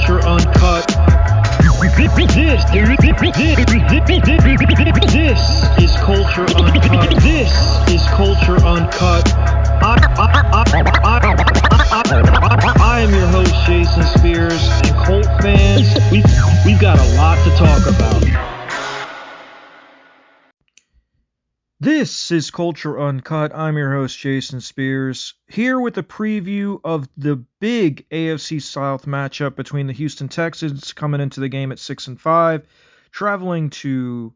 Culture Uncut. This is Culture Uncut. This is Culture Uncut. I am your host, Jason Spears, and Colt fans, we've got a lot to talk about. This is Culture Uncut. I'm your host, Jason Spears, here with a preview of the big AFC South matchup between the Houston Texans coming into the game at 6-5, traveling to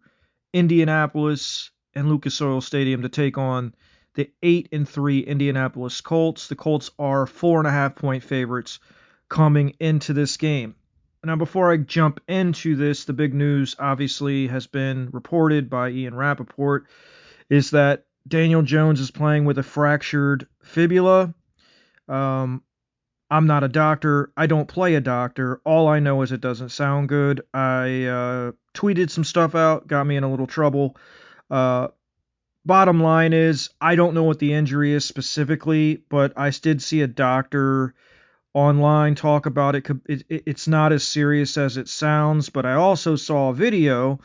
Indianapolis and Lucas Oil Stadium to take on the 8-3 Indianapolis Colts. The Colts are 4.5-point favorites coming into this game. Now, before I jump into this, the big news obviously has been reported by Ian Rappaport, is that Daniel Jones is playing with a fractured fibula. I'm not a doctor. I don't play a doctor. All I know is it doesn't sound good. I tweeted some stuff out, got me in a little trouble. Bottom line is, I don't know what the injury is specifically, but I did see a doctor online talk about it. It's not as serious as it sounds, but I also saw a video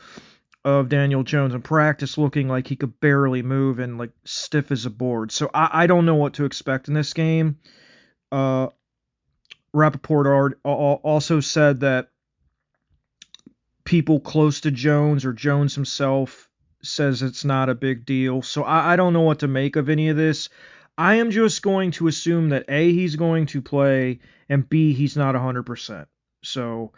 of Daniel Jones in practice looking like he could barely move and like stiff as a board. So I don't know what to expect in this game. Rappaport also said that people close to Jones or Jones himself says it's not a big deal. So I don't know what to make of any of this. I am just going to assume that A, he's going to play, and B, he's not 100%. So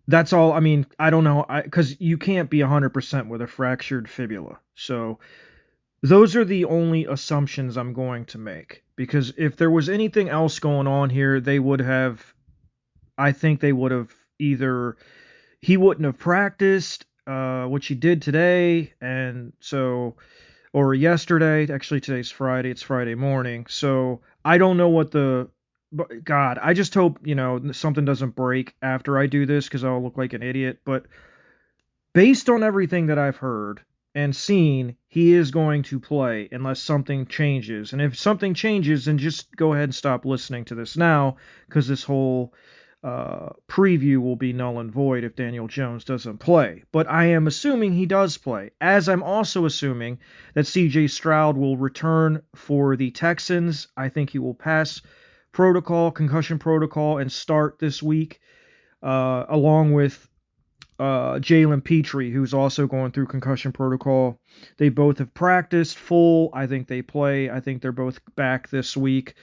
that's all. I mean, I don't know, because you can't be 100% with a fractured fibula. So those are the only assumptions I'm going to make. Because if there was anything else going on here, I think they would have either, he wouldn't have practiced, which he did today, or yesterday. Actually, today's Friday. It's Friday morning. So I don't know but God, I just hope, something doesn't break after I do this, because I'll look like an idiot. But based on everything that I've heard and seen, he is going to play unless something changes. And if something changes, then just go ahead and stop listening to this now, because this whole preview will be null and void if Daniel Jones doesn't play. But I am assuming he does play, as I'm also assuming that C.J. Stroud will return for the Texans. I think he will pass concussion protocol, and start this week, along with Jalen Petrie, who's also going through concussion protocol. They both have practiced full. I think they play. I think they're both back this week.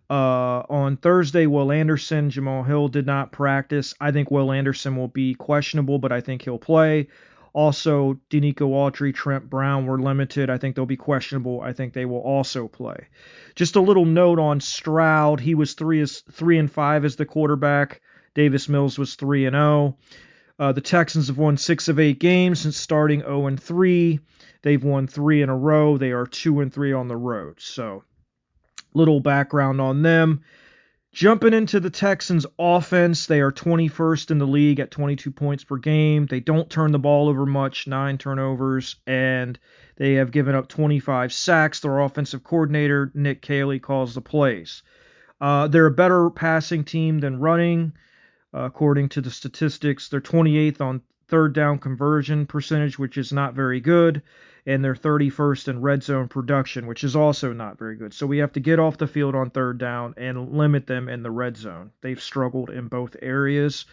On Thursday, Will Anderson, Jamal Hill did not practice. I think Will Anderson will be questionable, but I think he'll play. Also, Denico Autry, Trent Brown were limited. I think they'll be questionable. I think they will also play. Just a little note on Stroud. He was 3-5 as the quarterback. Davis Mills was 3-0. The Texans have won 6 of 8 games since starting 0-3. They've won 3 in a row. They are 2-3 on the road. So, little background on them. Jumping into the Texans offense, they are 21st in the league at 22 points per game. They don't turn the ball over much, 9 turnovers, and they have given up 25 sacks. Their offensive coordinator, Nick Caley, calls the plays. They're a better passing team than running, according to the statistics. They're 28th on third down conversion percentage, which is not very good, and they're 31st in red zone production, which is also not very good. So we have to get off the field on third down and limit them in the red zone. They've struggled in both areas.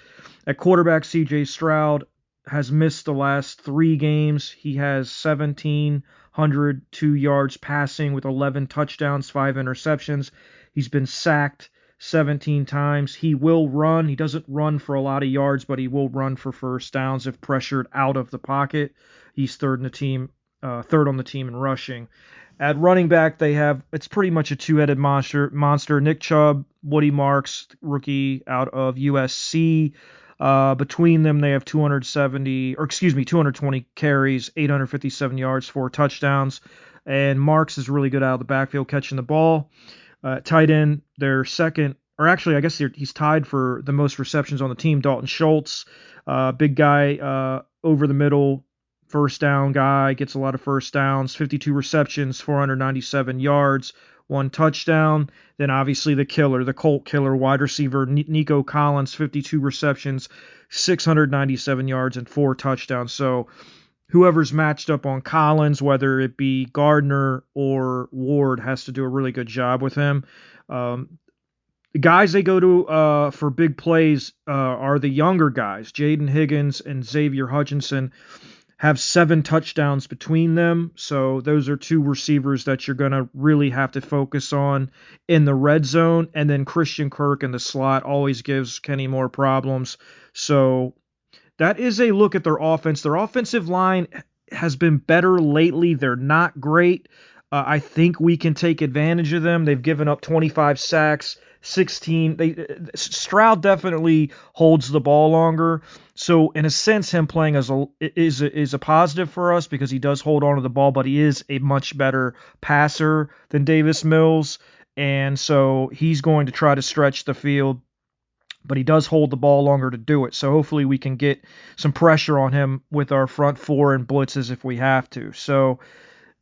At quarterback, C.J. Stroud has missed the last 3 games. He has 1,702 yards passing with 11 touchdowns, 5 interceptions. He's been sacked 17 times. He will run. He doesn't run for a lot of yards, but he will run for first downs if pressured out of the pocket. He's third on the team in rushing. At running back, it's pretty much a two-headed monster. Nick Chubb, Woody Marks, rookie out of USC. Between them, they have 220 carries, 857 yards, 4 touchdowns. And Marks is really good out of the backfield catching the ball. Tight end, their second, or actually, I guess he's tied for the most receptions on the team. Dalton Schultz, big guy, over the middle, first down guy, gets a lot of first downs, 52 receptions, 497 yards, 1 touchdown. Then obviously the killer, the Colt killer, wide receiver Nico Collins, 52 receptions, 697 yards, and 4 touchdowns. So whoever's matched up on Collins, whether it be Gardner or Ward, has to do a really good job with him. The guys they go to for big plays are the younger guys. Jaden Higgins and Xavier Hutchinson have 7 touchdowns between them. So those are 2 receivers that you're going to really have to focus on in the red zone. And then Christian Kirk in the slot always gives Kenny Moore problems. So that is a look at their offense. Their offensive line has been better lately. They're not great. I think we can take advantage of them. They've given up 25 sacks, 16. Stroud definitely holds the ball longer. So in a sense, him playing is a positive for us because he does hold on to the ball, but he is a much better passer than Davis Mills. And so he's going to try to stretch the field, but he does hold the ball longer to do it. So hopefully we can get some pressure on him with our front 4 and blitzes if we have to. So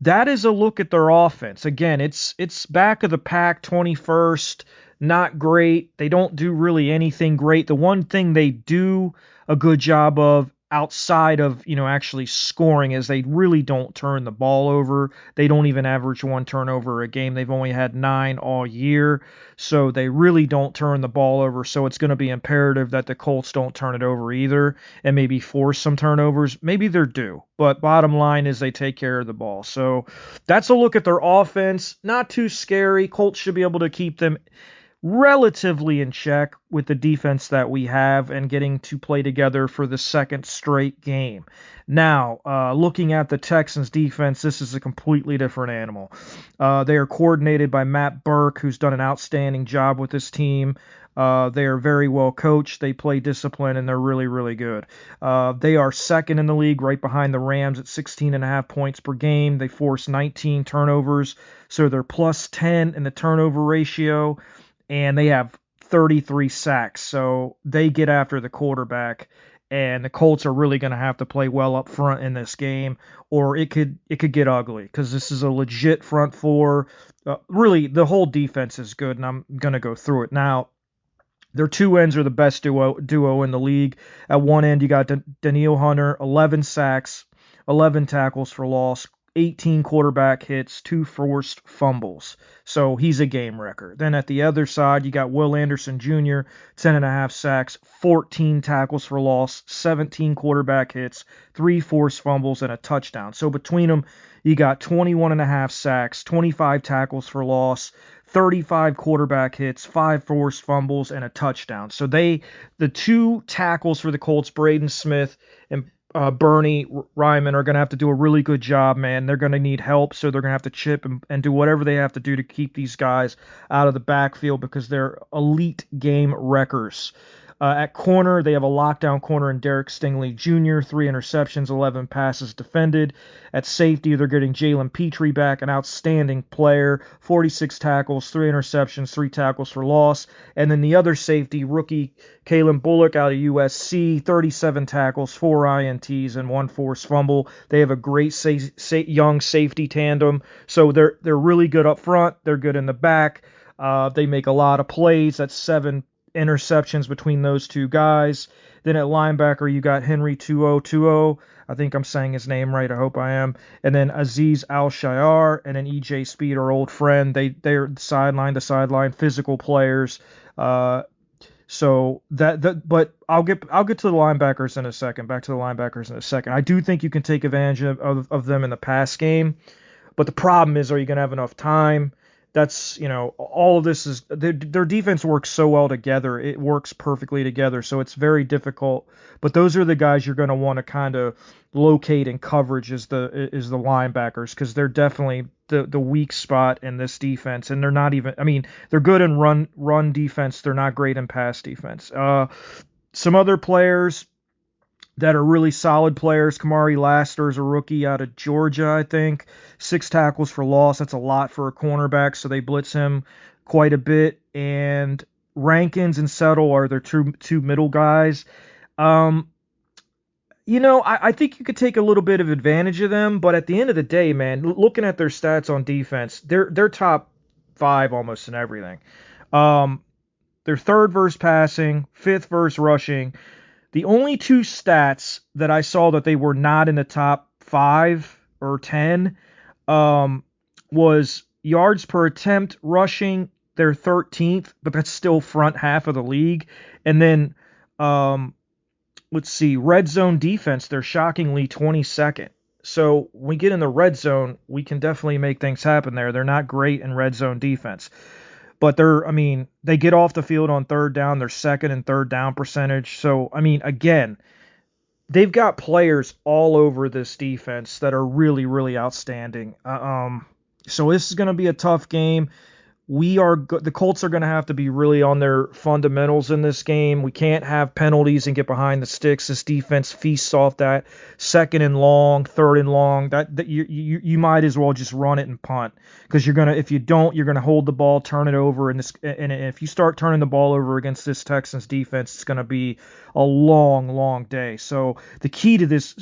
that is a look at their offense. Again, it's back of the pack, 21st, not great. They don't do really anything great. The one thing they do a good job of outside of, actually scoring is they really don't turn the ball over. They don't even average 1 turnover a game. They've only had 9 all year. So they really don't turn the ball over. So it's going to be imperative that the Colts don't turn it over either and maybe force some turnovers. Maybe they're due. But bottom line is they take care of the ball. So that's a look at their offense. Not too scary. Colts should be able to keep them relatively in check with the defense that we have and getting to play together for the second straight game. Now, looking at the Texans defense, this is a completely different animal. They are coordinated by Matt Burke, who's done an outstanding job with this team. They are very well coached. They play discipline, and they're really, really good. They are second in the league, right behind the Rams at 16.5 points per game. They force 19 turnovers, so they're plus 10 in the turnover ratio. And they have 33 sacks, so they get after the quarterback. And the Colts are really going to have to play well up front in this game, or it could get ugly because this is a legit front 4. Really, the whole defense is good, and I'm going to go through it now. Their 2 ends are the best duo in the league. At one end, you got Danielle Hunter, 11 sacks, 11 tackles for loss, 18 quarterback hits, 2 forced fumbles. So he's a game wrecker. Then at the other side, you got Will Anderson Jr., 10.5 sacks, 14 tackles for loss, 17 quarterback hits, 3 forced fumbles, and a touchdown. So between them, you got 21.5 sacks, 25 tackles for loss, 35 quarterback hits, 5 forced fumbles, and a touchdown. So the 2 tackles for the Colts, Braden Smith and Bernie Ryman, are going to have to do a really good job, man. They're going to need help, so they're going to have to chip and do whatever they have to do to keep these guys out of the backfield because they're elite game wreckers. At corner, they have a lockdown corner in Derek Stingley Jr., 3 interceptions, 11 passes defended. At safety, they're getting Jalen Petrie back, an outstanding player, 46 tackles, 3 interceptions, 3 tackles for loss. And then the other safety, rookie Kalen Bullock out of USC, 37 tackles, 4 INTs, and 1 forced fumble. They have a great young safety tandem, so they're really good up front. They're good in the back. They make a lot of plays. That's 7 interceptions between those 2 guys. Then at linebacker, you got Henry 2020. I think I'm saying his name right. I hope I am. And then Aziz Al-Shayar and then EJ Speed, our old friend. They're sideline to sideline physical players. So but I'll get to the linebackers in a second. Back to the linebackers in a second. I do think you can take advantage of them in the pass game. But the problem is, are you going to have enough time? That's, all of this is, their defense works so well together. It works perfectly together, so it's very difficult. But those are the guys you're going to want to kind of locate in coverage is the linebackers, because they're definitely the weak spot in this defense. And they're not even, they're good in run defense. They're not great in pass defense. Some other players that are really solid players. Kamari Laster is a rookie out of Georgia, I think. 6 tackles for loss. That's a lot for a cornerback, so they blitz him quite a bit. And Rankins and Settle are their two middle guys. I think you could take a little bit of advantage of them, but at the end of the day, man, looking at their stats on defense, they're top 5 almost in everything. They're third versus passing, fifth versus rushing. The only two stats that I saw that they were not in the top 5 or 10 was yards per attempt rushing. They're 13th, but that's still front half of the league. And then, let's see, red zone defense, they're shockingly 22nd. So when we get in the red zone, we can definitely make things happen there. They're not great in red zone defense. But they get off the field on third down. They're second in third down percentage. So, again, they've got players all over this defense that are really, really outstanding. So this is going to be a tough game. The Colts are going to have to be really on their fundamentals in this game. We can't have penalties and get behind the sticks. This defense feasts off that second and long, third and long. That you might as well just run it and punt, because if you don't, you're gonna hold the ball, turn it over, and if you start turning the ball over against this Texans defense, it's gonna be a long, long day. So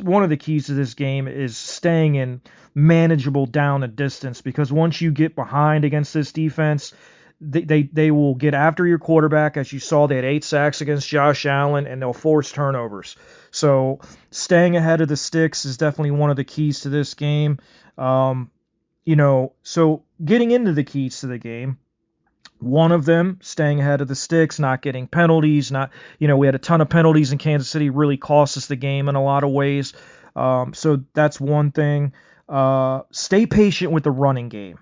one of the keys to this game is staying in manageable down and distance, because once you get behind against this defense, they will get after your quarterback. As you saw, they had 8 sacks against Josh Allen, and they'll force turnovers. So staying ahead of the sticks is definitely one of the keys to this game. So getting into the keys to the game, one of them, staying ahead of the sticks, not getting penalties. We had a ton of penalties in Kansas City, really cost us the game in a lot of ways. So that's one thing. Stay patient with the running game.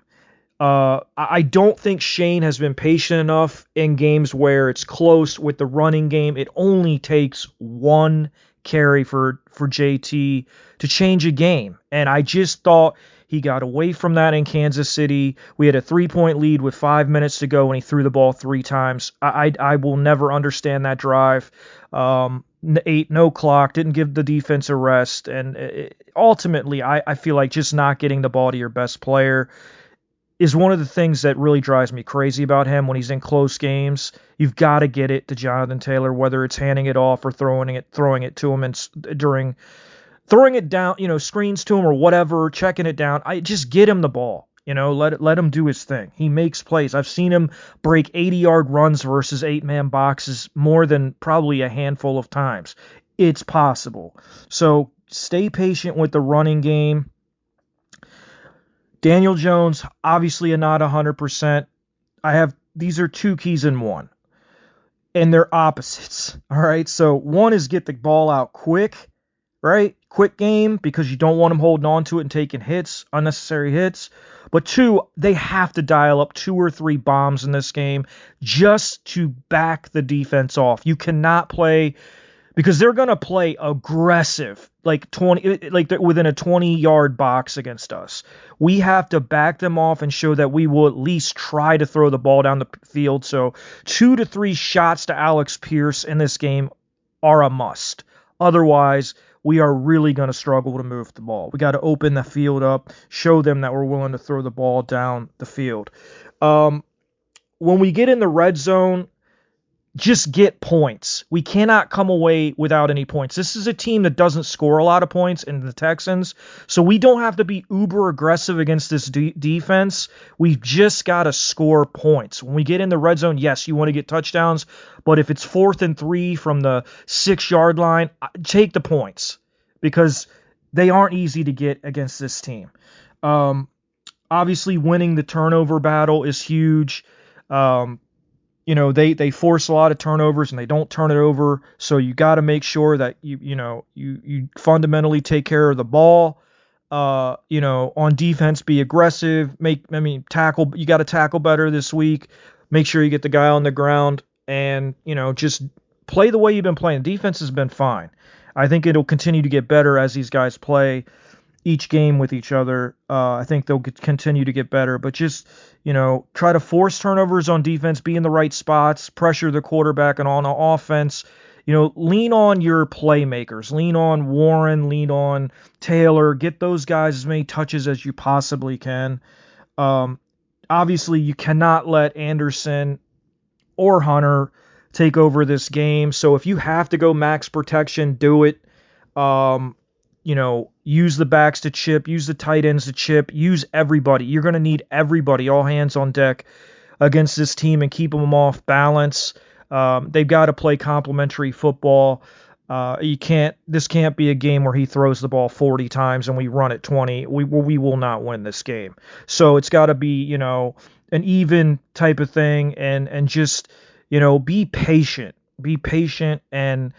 I don't think Shane has been patient enough in games where it's close with the running game. It only takes one carry for JT to change a game. And I just thought he got away from that in Kansas City. We had a 3-point lead with 5 minutes to go, and he threw the ball 3 times. I will never understand that drive. 8, no clock, didn't give the defense a rest. And ultimately, I feel like just not getting the ball to your best player is one of the things that really drives me crazy about him when he's in close games. You've got to get it to Jonathan Taylor, whether it's handing it off or throwing it to him during throwing it down, screens to him or whatever, checking it down. I just get him the ball. Let him do his thing. He makes plays. I've seen him break 80-yard runs versus 8-man boxes more than probably a handful of times. It's possible. So stay patient with the running game. Daniel Jones, obviously not 100%. These are 2 keys in one, and they're opposites. All right. So one is get the ball out quick, right? Quick game, because you don't want him holding on to it and taking unnecessary hits. But 2, they have to dial up 2 or 3 bombs in this game just to back the defense off. You cannot play, because they're going to play aggressive, they're within a 20-yard box against us. We have to back them off and show that we will at least try to throw the ball down the field. So 2 to 3 shots to Alex Pierce in this game are a must. Otherwise, we are really going to struggle to move the ball. We got to open the field up, show them that we're willing to throw the ball down the field. When we get in the red zone, just get points. We cannot come away without any points. This is a team that doesn't score a lot of points in the Texans, so we don't have to be uber aggressive against this defense. We've just got to score points. When we get in the red zone, yes, you want to get touchdowns, but if it's 4th and 3 from the 6-yard line, take the points, because they aren't easy to get against this team. Obviously, winning the turnover battle is huge. They force a lot of turnovers and they don't turn it over. So you got to make sure that you fundamentally take care of the ball. On defense, be aggressive. Tackle. You got to tackle better this week. Make sure you get the guy on the ground and just play the way you've been playing. Defense has been fine. I think it'll continue to get better as these guys play each game with each other. I think they'll continue to get better, but just, try to force turnovers on defense, be in the right spots, pressure the quarterback, and on offense, lean on your playmakers, lean on Warren, lean on Taylor, get those guys as many touches as you possibly can. Obviously you cannot let Anderson or Hunter take over this game. So if you have to go max protection, do it. use the backs to chip, use the tight ends to chip, use everybody. You're going to need everybody, all hands on deck against this team and keep them off balance. They've got to play complementary football. This can't be a game where he throws the ball 40 times and we run it 20. We will not win this game. So it's got to be, an even type of thing and just, be patient. Be patient and,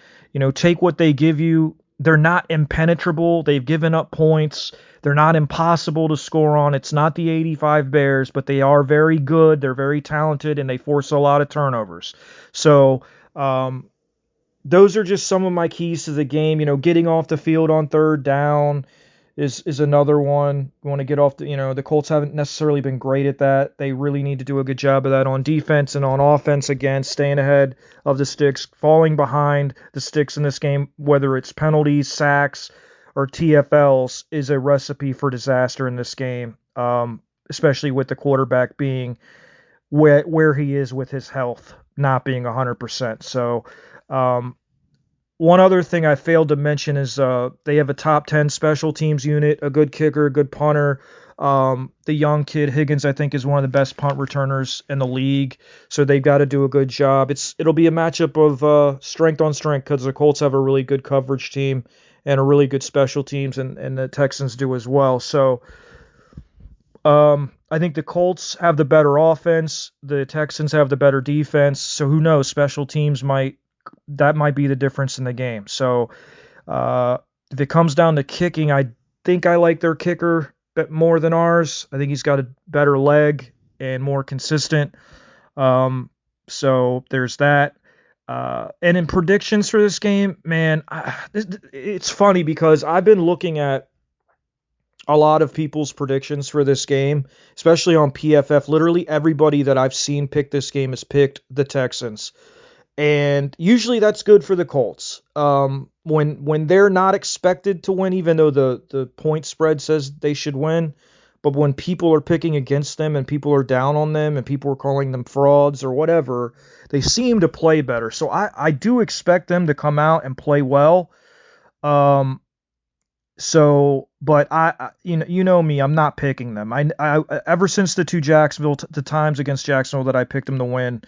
take what they give you. They're not impenetrable. They've given up points. They're not impossible to score on. It's not the 85 Bears, but they are very good. They're very talented, and they force a lot of turnovers. So those are just some of my keys to the game. Getting off the field on third down is another one. You want to get off the Colts haven't necessarily been great at that. They really need to do a good job of that on defense and on offense again, staying ahead of the sticks, falling behind the sticks in this game, whether it's penalties, sacks, or TFLs, is a recipe for disaster in this game, especially with the quarterback being where he is with his health not being 100%. So one other thing I failed to mention is they have a top 10 special teams unit, a good kicker, a good punter. The young kid Higgins, I think, is one of the best punt returners in the league. So they've got to do a good job. It'll be a matchup of strength on strength because the Colts have a really good coverage team and a really good special teams, and the Texans do as well. So I think the Colts have the better offense. The Texans have the better defense. So who knows? Special teams might be the difference in the game. So if it comes down to kicking, I think I like their kicker more than ours. I think he's got a better leg and more consistent. So there's that. And in predictions for this game, man, it's funny because I've been looking at a lot of people's predictions for this game, especially on PFF. Literally everybody that I've seen pick this game has picked the Texans. And usually that's good for the Colts. When they're not expected to win, even though the point spread says they should win, but when people are picking against them and people are down on them and people are calling them frauds or whatever, they seem to play better. So I do expect them to come out and play well. But I you know me, I'm not picking them. I ever since the times against Jacksonville that I picked them to win,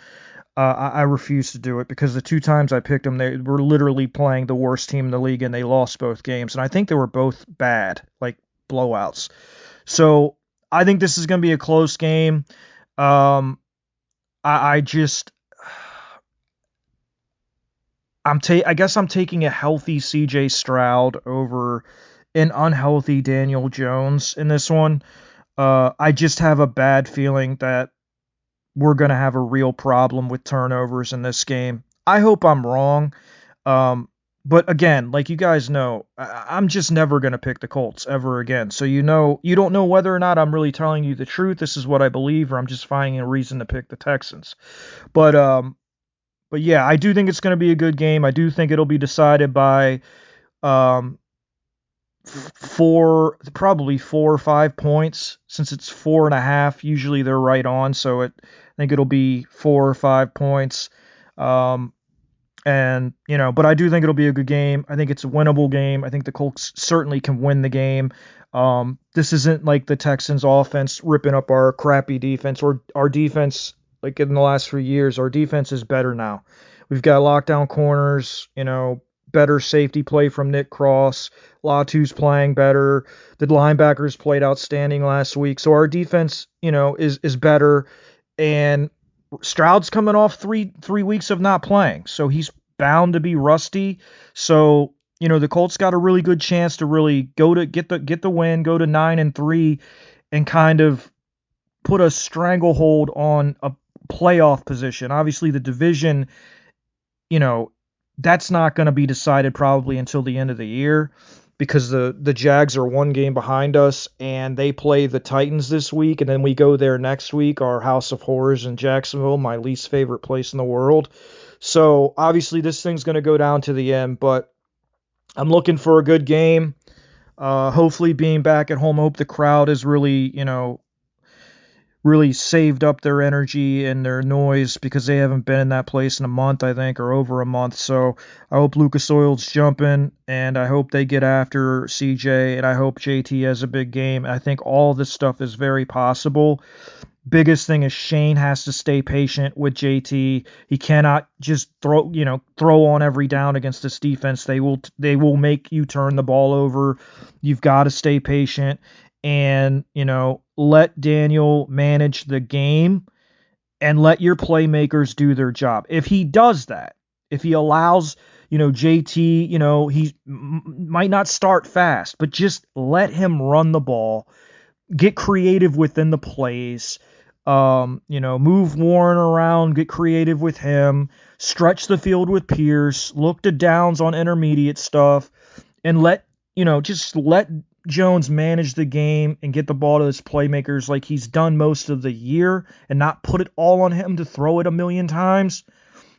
I refuse to do it because the two times I picked them, they were literally playing the worst team in the league and they lost both games. And I think they were both bad, like blowouts. So I think this is going to be a close game. I guess I'm taking a healthy CJ Stroud over an unhealthy Daniel Jones in this one. I just have a bad feeling that we're going to have a real problem with turnovers in this game. I hope I'm wrong. But again, like you guys know, I'm just never going to pick the Colts ever again. So you don't know whether or not I'm really telling you the truth. This is what I believe, or I'm just finding a reason to pick the Texans. But yeah, I do think it's going to be a good game. I do think it'll be decided by probably 4 or 5 points, since it's 4.5. Usually they're right on, so I think it'll be 4 or 5 points. But I do think it'll be a good game. I think it's a winnable game. I think the Colts certainly can win the game. This isn't like the Texans offense ripping up our crappy defense, or our defense like in the last few years. Our defense is better now. We've got lockdown corners, better safety play from Nick Cross. Latu's playing better. The linebackers played outstanding last week. So our defense, is better. And Stroud's coming off three weeks of not playing. So he's bound to be rusty. So, the Colts got a really good chance to really get the win, go to 9-3, and kind of put a stranglehold on a playoff position. Obviously the division, that's not going to be decided probably until the end of the year, because the Jags are one game behind us and they play the Titans this week, and then we go there next week, our House of Horrors in Jacksonville, my least favorite place in the world. So obviously this thing's going to go down to the end, but I'm looking for a good game. Hopefully being back at home, I hope the crowd is really, really saved up their energy and their noise because they haven't been in that place in a month, I think, or over a month. So I hope Lucas Oil's jumping, and I hope they get after CJ, and I hope JT has a big game. I think all this stuff is very possible. Biggest thing is Shane has to stay patient with JT. He cannot just throw on every down against this defense. They will make you turn the ball over. You've got to stay patient and, let Daniel manage the game and let your playmakers do their job. If he does that, if he allows, JT, he might not start fast, but just let him run the ball, get creative within the plays, move Warren around, get creative with him, stretch the field with Pierce, look to downs on intermediate stuff, and just let Jones manage the game and get the ball to his playmakers like he's done most of the year and not put it all on him to throw it a million times.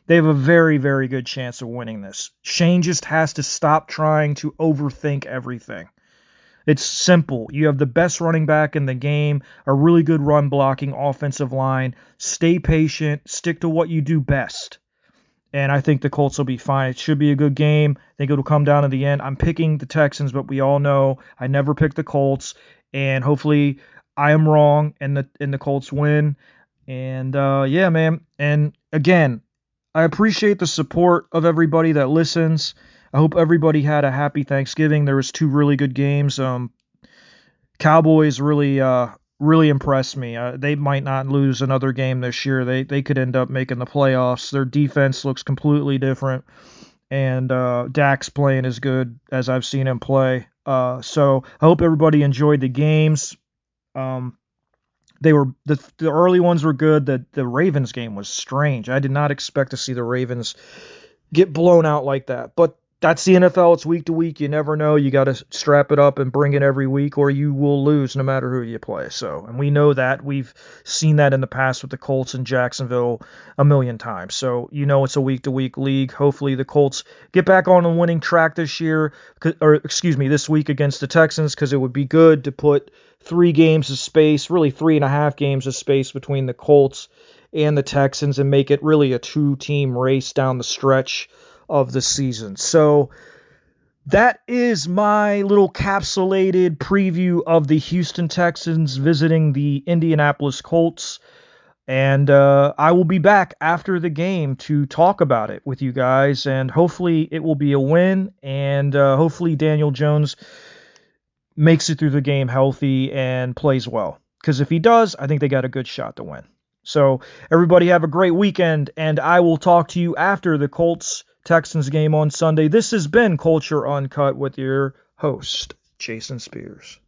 They have a very, very good chance of winning this. Shane just has to stop trying to overthink everything. It's simple. You have the best running back in the game, a really good run blocking offensive line. Stay patient, stick to what you do best. And I think the Colts will be fine. It should be a good game. I think it'll come down to the end. I'm picking the Texans, but we all know I never pick the Colts. And hopefully I am wrong and the Colts win. And yeah, man. And again, I appreciate the support of everybody that listens. I hope everybody had a happy Thanksgiving. There was 2 really good games. Cowboys really impressed me. They might not lose another game this year. They could end up making the playoffs. Their defense looks completely different, and Dak's playing as good as I've seen him play. So I hope everybody enjoyed the games. They were the early ones were good. The Ravens game was strange. I did not expect to see the Ravens get blown out like that, but that's the NFL. It's week to week. You never know. You got to strap it up and bring it every week, or you will lose no matter who you play. So, and we know that. We've seen that in the past with the Colts and Jacksonville a million times. So, it's a week to week league. Hopefully, the Colts get back on a winning track this week against the Texans, because it would be good to put 3 games of space, really 3.5 games of space between the Colts and the Texans, and make it really a 2-team race down the stretch of the season. So that is my little capsulated preview of the Houston Texans visiting the Indianapolis Colts. And I will be back after the game to talk about it with you guys. And hopefully it will be a win. And hopefully Daniel Jones makes it through the game healthy and plays well. Because if he does, I think they got a good shot to win. So everybody have a great weekend. And I will talk to you after the Colts Texans game on Sunday. This has been Culture Uncut with your host, Jason Spears.